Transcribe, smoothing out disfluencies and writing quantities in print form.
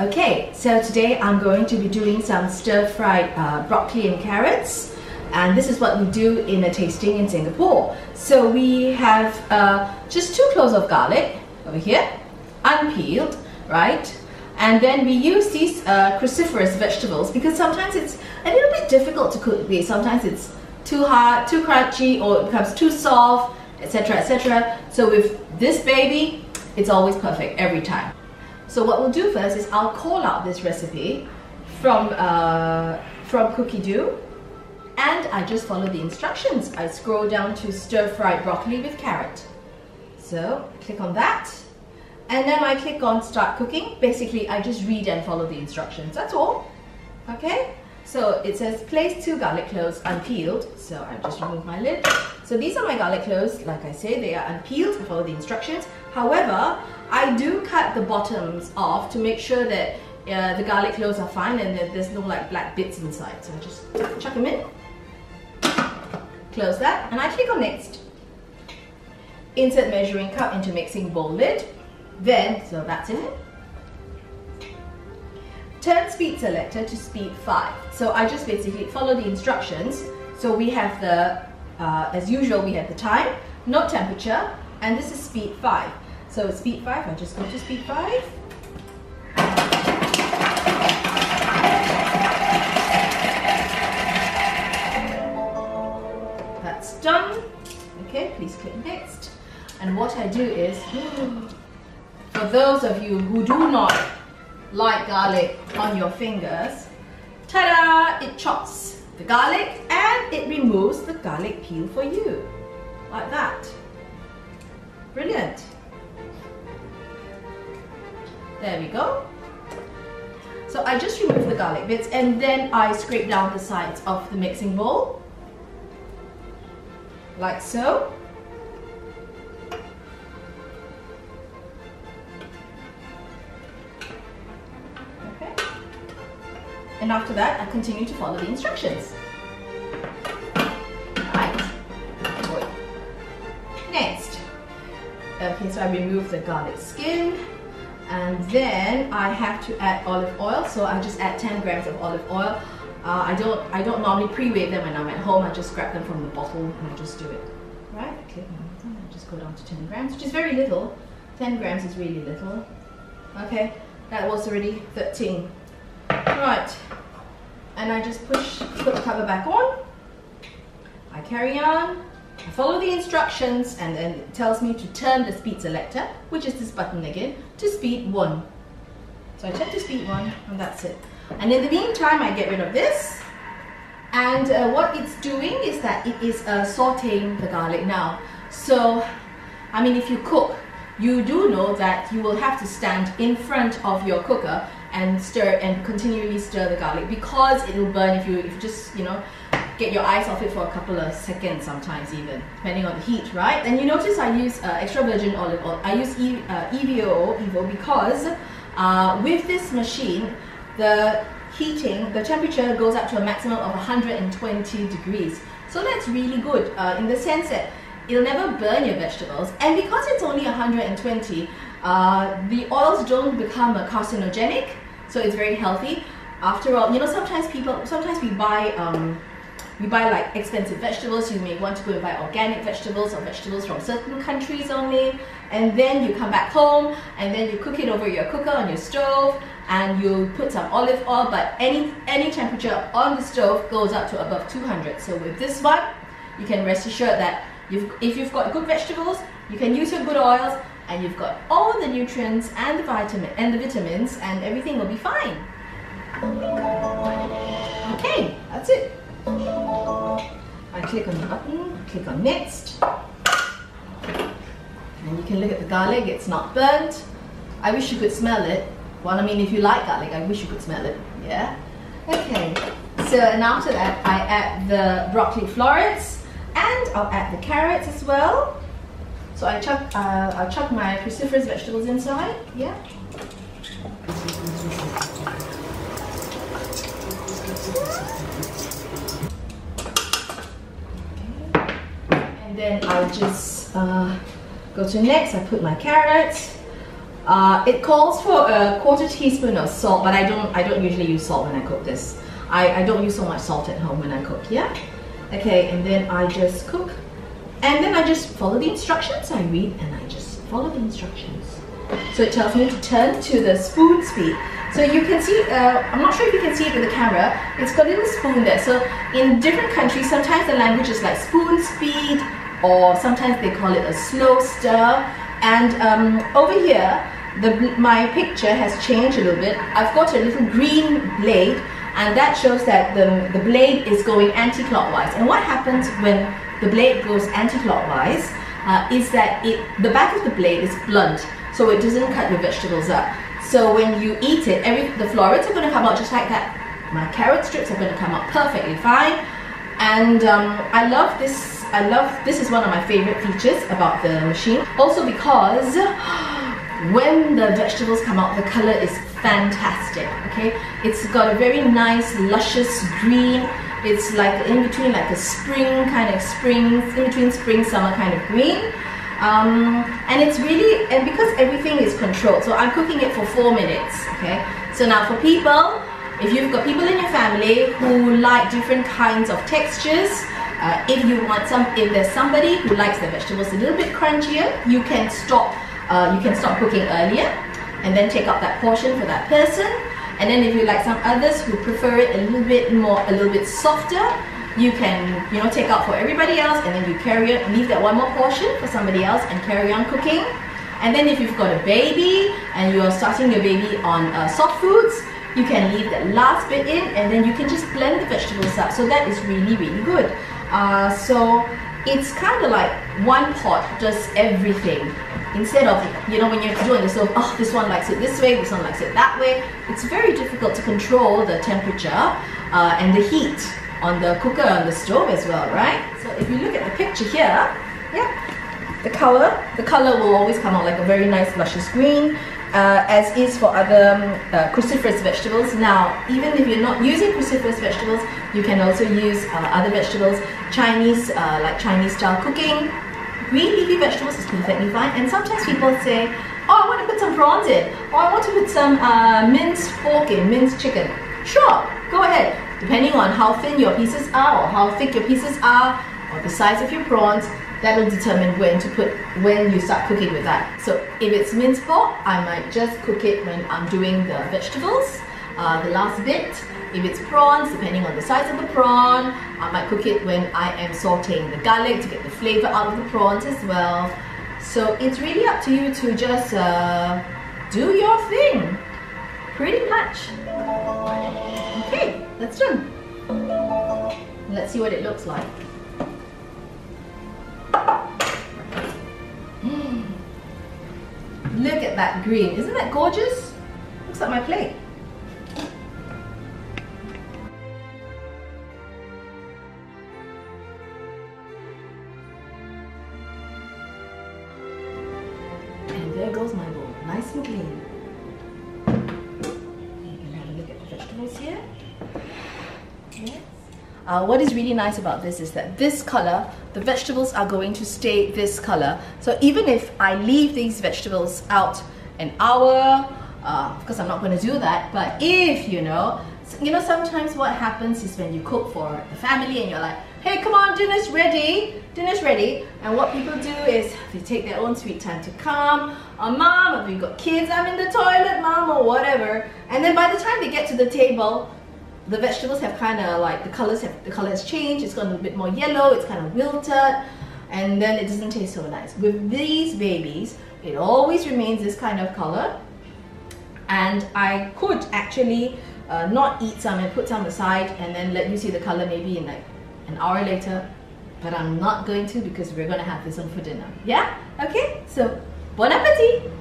Okay, so today I'm going to be doing some stir-fried broccoli and carrots, and this is what we do in a tasting in Singapore. So we have just 2 cloves of garlic over here, unpeeled, right? And then we use these cruciferous vegetables because sometimes it's a little bit difficult to cook these. Sometimes it's too hard, too crunchy, or it becomes too soft, etc., etc. So with this baby, it's always perfect every time. So what we'll do first is I'll call out this recipe from Cookie Dough, and I just follow the instructions. I scroll down to stir-fried broccoli with carrot. So click on that, and then I click on start cooking. Basically, I just read and follow the instructions. That's all. Okay. So it says place 2 garlic cloves unpeeled. So I just remove my lid. So these are my garlic cloves. Like I say, they are unpeeled. I follow the instructions. However, I do cut the bottoms off to make sure that the garlic cloves are fine and that there's no like black bits inside. So I just chuck them in, close that, and I click on next. Insert measuring cup into mixing bowl lid. Then, so that's in it. Turn speed selector to speed 5. So I just basically follow the instructions. So we have the, as usual, we have the time, no temperature, and this is speed 5. So speed 5, I just go to speed 5. That's done. Okay, please click next. And what I do is, for those of you who do not like garlic on your fingers, ta-da! It chops the garlic and it removes the garlic peel for you. Like that. Brilliant. There we go. So I just remove the garlic bits and then I scrape down the sides of the mixing bowl. Like so. Okay. And after that, I continue to follow the instructions. Right. Next. Okay, so I remove the garlic skin. And then I have to add olive oil, so I just add 10 grams of olive oil. I don't normally pre-weigh them when I'm at home. I just grab them from the bottle and I just do it. Right? I click on it, I just go down to 10 grams, which is very little. 10 grams is really little. Okay, that was already 13. Right, and I just put the cover back on. I carry on. I follow the instructions, and then it tells me to turn the speed selector, which is this button again, to speed 1. So I turn to speed 1, and that's it. And in the meantime, I get rid of this. And what it's doing is that it is sauteing the garlic now. So, I mean, if you cook, you do know that you will have to stand in front of your cooker and stir and continually stir the garlic, because it will burn if you just, you know, get your eyes off it for a couple of seconds, sometimes even, depending on the heat, right? And you notice I use extra virgin olive oil. I use EVO because with this machine, the temperature goes up to a maximum of 120 degrees. So that's really good in the sense that it'll never burn your vegetables. And because it's only 120, the oils don't become carcinogenic, so it's very healthy. After all, you know, sometimes we buy like expensive vegetables. You may want to go and buy organic vegetables or vegetables from certain countries only, and then you come back home and then you cook it over your cooker on your stove and you put some olive oil, but any temperature on the stove goes up to above 200. So with this one, you can rest assured that if you've got good vegetables, you can use your good oils, and you've got all the nutrients and the vitamins, and everything will be fine. Okay, that's it. I click on the button, click on next, and you can look at the garlic. It's not burnt. I wish you could smell it. Well, I mean, if you like garlic, I wish you could smell it. Yeah. Okay. So, and after that, I add the broccoli florets, and I'll add the carrots as well. So I'll chuck my cruciferous vegetables inside. Yeah. And then I'll just go to next. I put my carrots, It calls for a 1/4 teaspoon of salt, but I don't usually use salt when I cook this. I don't use so much salt at home when I cook, yeah? Okay, and then I just cook. And then I just follow the instructions. I read and I just follow the instructions. So it tells me to turn to the spoon speed. So you can see, I'm not sure if you can see it with the camera, it's got a little spoon there. So in different countries, sometimes the language is like spoon speed, or sometimes they call it a slow stir. And over here, my picture has changed a little bit. I've got a little green blade, and that shows that the blade is going anti-clockwise. And what happens when the blade goes anti-clockwise is that the back of the blade is blunt, so it doesn't cut your vegetables up. So when you eat it, the florets are going to come out just like that. My carrot strips are going to come out perfectly fine. And I love this. This is one of my favorite features about the machine. Also because when the vegetables come out, the color is fantastic, okay? It's got a very nice, luscious green. It's like in between like a spring kind of in between spring, summer kind of green. And it's really, and because everything is controlled, so I'm cooking it for 4 minutes, okay? So now for people, if you've got people in your family who like different kinds of textures, if there's somebody who likes their vegetables a little bit crunchier, you can stop cooking earlier and then take up that portion for that person. And then if you like some others who prefer it a little bit softer, you can, take out for everybody else, and then you leave that one more portion for somebody else and carry on cooking. And then if you've got a baby and you're starting your baby on soft foods, you can leave that last bit in, and then you can just blend the vegetables up. So that is really, really good. So it's kind of like one pot does everything. Instead of, when you're doing this, oh, this one likes it this way, this one likes it that way. It's very difficult to control the temperature and the heat on the cooker, on the stove as well, right? So if you look at the picture here, yeah, the color will always come out like a very nice luscious green, as is for other cruciferous vegetables. Now, even if you're not using cruciferous vegetables, you can also use other vegetables, like Chinese style cooking. Green leafy vegetables is perfectly fine. And sometimes people say, oh, I want to put some prawns in, or I want to put some minced pork in, minced chicken. Sure, go ahead. Depending on how thin your pieces are, or how thick your pieces are, or the size of your prawns, that will determine when you start cooking with that. So if it's minced pork, I might just cook it when I'm doing the vegetables, the last bit. If it's prawns, depending on the size of the prawn, I might cook it when I am sauteing the garlic to get the flavor out of the prawns as well. So it's really up to you to just do your thing, pretty much. Okay, that's done. Let's see what it looks like. Look at that green. Isn't that gorgeous? Looks like my plate. And there goes my bowl, nice and clean. You can have a look at the vegetables here. Yes. What is really nice about this is that this color, the vegetables are going to stay this color. So even if I leave these vegetables out an hour, of course I'm not going to do that, but if sometimes what happens is when you cook for the family and you're like, hey, come on, dinner's ready, and what people do is they take their own sweet time to come. Oh, mom, if you've got kids, I'm in the toilet, mom, or whatever. And then by the time they get to the table, the vegetables have kind of like, the color has changed, it's gone a little bit more yellow, it's kind of wilted, and then it doesn't taste so nice. With these babies, it always remains this kind of color, and I could actually not eat some and put some aside and then let you see the color maybe in like an hour later, but I'm not going to, because we're going to have this on for dinner. Yeah? Okay? So, bon appetit!